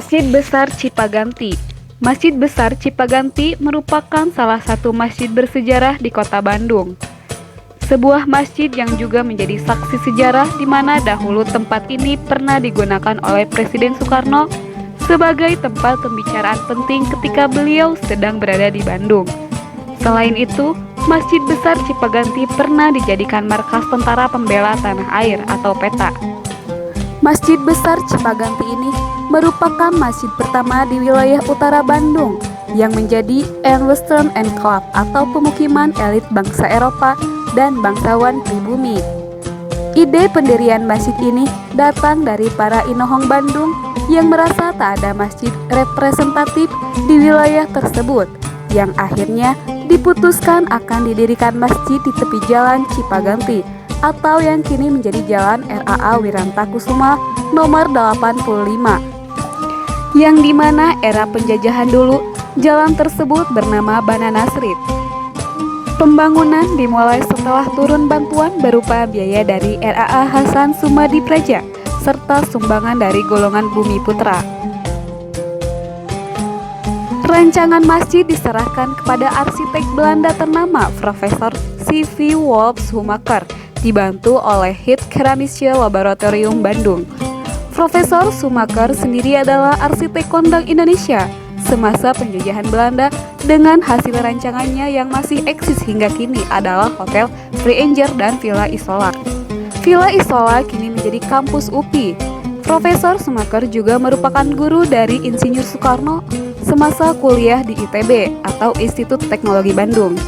Masjid Besar Cipaganti. Masjid Besar Cipaganti merupakan salah satu masjid bersejarah di Kota Bandung. Sebuah masjid yang juga menjadi saksi sejarah di mana dahulu tempat ini pernah digunakan oleh Presiden Soekarno sebagai tempat pembicaraan penting ketika beliau sedang berada di Bandung. Selain itu, Masjid Besar Cipaganti pernah dijadikan markas Tentara Pembela Tanah Air atau PETA. Masjid Besar Cipaganti ini merupakan masjid pertama di wilayah utara Bandung yang menjadi Western Enclave atau pemukiman elit bangsa Eropa dan bangsawan pribumi. Ide pendirian masjid ini datang dari para inohong Bandung yang merasa tak ada masjid representatif di wilayah tersebut, yang akhirnya diputuskan akan didirikan masjid di tepi jalan Cipaganti atau yang kini menjadi Jalan RAA Wiranta Kusuma nomor 85, yang dimana era penjajahan dulu jalan tersebut bernama Banana Street. Pembangunan dimulai setelah turun bantuan berupa biaya dari RAA Hasan Sumadi Praja serta sumbangan dari golongan Bumi Putra. Rancangan masjid diserahkan kepada arsitek Belanda ternama Profesor C.V. Wolfs Schumacher, dibantu oleh HIT Keramische Laboratorium Bandung. Profesor Schumacher sendiri adalah arsitek kondang Indonesia semasa penjajahan Belanda dengan hasil rancangannya yang masih eksis hingga kini adalah Hotel Free Angel dan Villa Isola. Villa Isola kini menjadi kampus UPI. Profesor Schumacher juga merupakan guru dari Insinyur Soekarno semasa kuliah di ITB atau Institut Teknologi Bandung.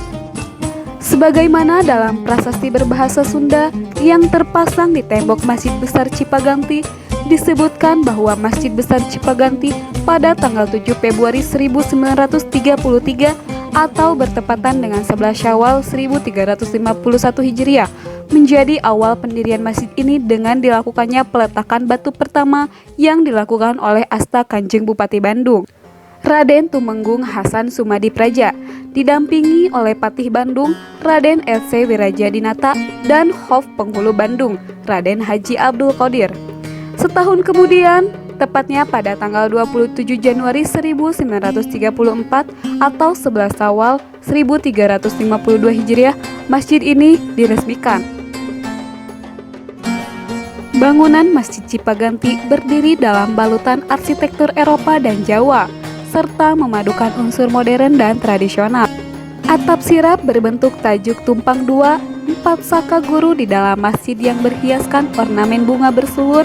Sebagaimana dalam prasasti berbahasa Sunda yang terpasang di tembok Masjid Besar Cipaganti, disebutkan bahwa Masjid Besar Cipaganti pada tanggal 7 Februari 1933 atau bertepatan dengan 11 Syawal 1351 Hijriah menjadi awal pendirian masjid ini dengan dilakukannya peletakan batu pertama yang dilakukan oleh Asta Kanjeng Bupati Bandung, Raden Tumenggung Hasan Sumadi Praja, didampingi oleh Patih Bandung, Raden L.C. Wirajadinata, dan Hof Penghulu Bandung, Raden Haji Abdul Qodir. Setahun kemudian, tepatnya pada tanggal 27 Januari 1934 atau 11 Syawal 1352 Hijriah, masjid ini diresmikan. Bangunan Masjid Cipaganti berdiri dalam balutan arsitektur Eropa dan Jawa, serta memadukan unsur modern dan tradisional. Atap sirap berbentuk tajuk tumpang dua, 4 saka guru di dalam masjid yang berhiaskan ornamen bunga bersulur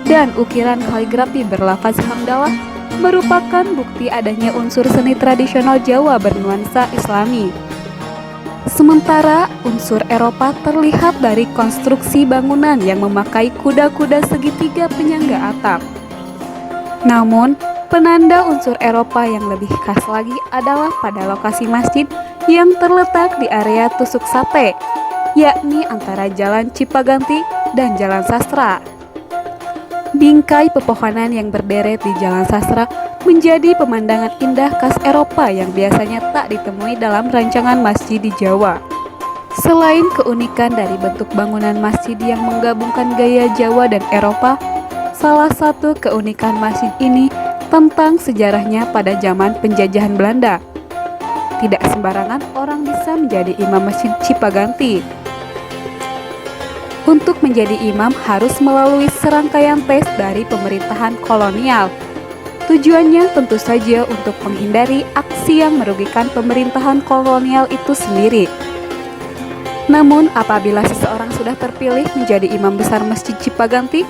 dan ukiran kaligrafi berlafaz hamdalah merupakan bukti adanya unsur seni tradisional Jawa bernuansa Islami. Sementara unsur Eropa terlihat dari konstruksi bangunan yang memakai kuda-kuda segitiga penyangga atap. Namun, penanda unsur Eropa yang lebih khas lagi adalah pada lokasi masjid yang terletak di area tusuk sate, yakni antara Jalan Cipaganti dan Jalan Sastra. Bingkai pepohonan yang berderet di Jalan Sastra menjadi pemandangan indah khas Eropa yang biasanya tak ditemui dalam rancangan masjid di Jawa. Selain keunikan dari bentuk bangunan masjid yang menggabungkan gaya Jawa dan Eropa, salah satu keunikan masjid ini tentang sejarahnya pada zaman penjajahan Belanda. Tidak sembarangan orang bisa menjadi imam Masjid Cipaganti. Untuk menjadi imam harus melalui serangkaian tes dari pemerintahan kolonial. Tujuannya tentu saja untuk menghindari aksi yang merugikan pemerintahan kolonial itu sendiri. Namun apabila seseorang sudah terpilih menjadi imam besar Masjid Cipaganti,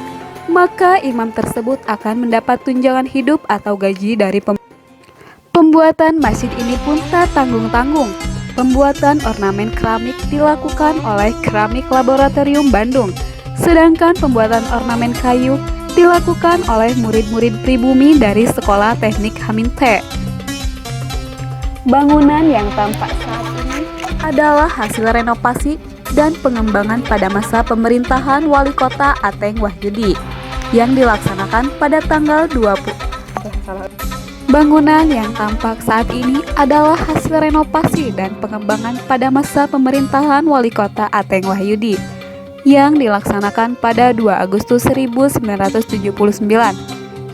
maka imam tersebut akan mendapat tunjangan hidup atau gaji dari pembuatan masjid ini pun tak tanggung-tanggung. Pembuatan ornamen keramik dilakukan oleh Keramik Laboratorium Bandung, sedangkan pembuatan ornamen kayu dilakukan oleh murid-murid pribumi dari Sekolah Teknik Haminte. Bangunan yang tampak saat ini adalah hasil renovasi dan pengembangan pada masa pemerintahan Wali Kota Ateng Wahyudi yang dilaksanakan pada tanggal 20. Bangunan yang tampak saat ini adalah hasil renovasi dan pengembangan pada masa pemerintahan Wali Kota Ateng Wahyudi yang dilaksanakan pada 2 Agustus 1979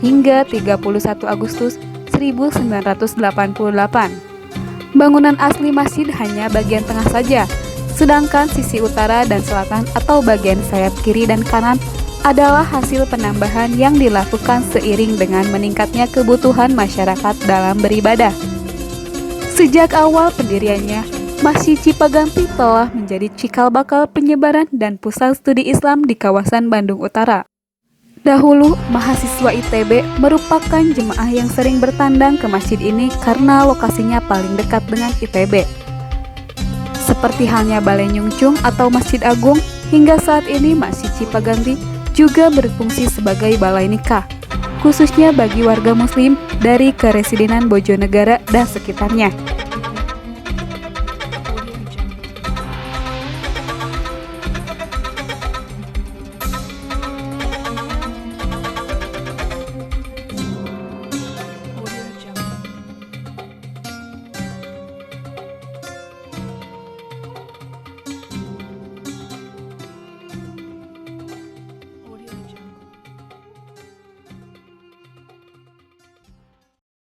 hingga 31 Agustus 1988. Bangunan asli masjid hanya bagian tengah saja, sedangkan sisi utara dan selatan atau bagian sayap kiri dan kanan adalah hasil penambahan yang dilakukan seiring dengan meningkatnya kebutuhan masyarakat dalam beribadah. Sejak awal pendiriannya, Masjid Cipaganti telah menjadi cikal bakal penyebaran dan pusat studi Islam di kawasan Bandung Utara. Dahulu, mahasiswa ITB merupakan jemaah yang sering bertandang ke masjid ini karena lokasinya paling dekat dengan ITB. Seperti halnya Balai Nyungcung atau Masjid Agung, hingga saat ini Masjid Cipaganti juga berfungsi sebagai balai nikah, khususnya bagi warga muslim dari Keresidenan Bojonegara dan sekitarnya.